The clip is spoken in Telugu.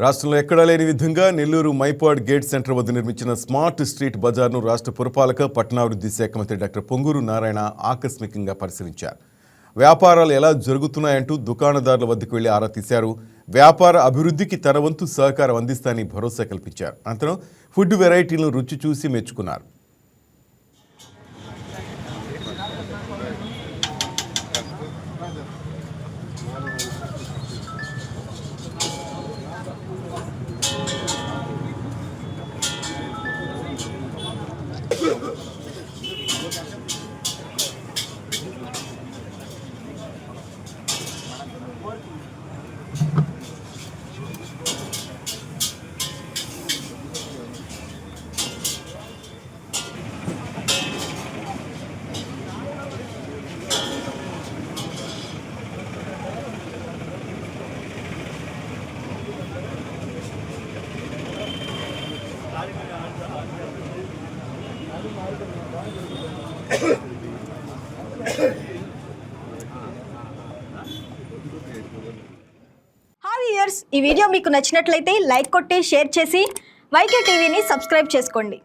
రాష్ట్రంలో ఎక్కడా లేని విధంగా నెల్లూరు మైపాడ్ గేట్ సెంటర్ వద్ద నిర్మించిన స్మార్ట్ స్ట్రీట్ బజార్ను రాష్ట్ర పురపాలక పట్టణాభివృద్ధి శాఖ మంత్రి డాక్టర్ పొంగూరు నారాయణ ఆకస్మికంగా పరిశీలించారు. వ్యాపారాలు ఎలా జరుగుతున్నాయంటూ దుకాణదారుల వద్దకు వెళ్లి ఆరా తీశారు. వ్యాపార అభివృద్ధికి తన వంతు సహకారం అందిస్తానని భరోసా కల్పించారు. అనంతరం ఫుడ్ వెరైటీలను రుచి చూసి మెచ్చుకున్నారు. ఈ వీడియో మీకు నచ్చినట్లయితే లైక్ కొట్టి షేర్ చేసి వైకే టీవీని సబ్స్క్రైబ్ చేసుకోండి.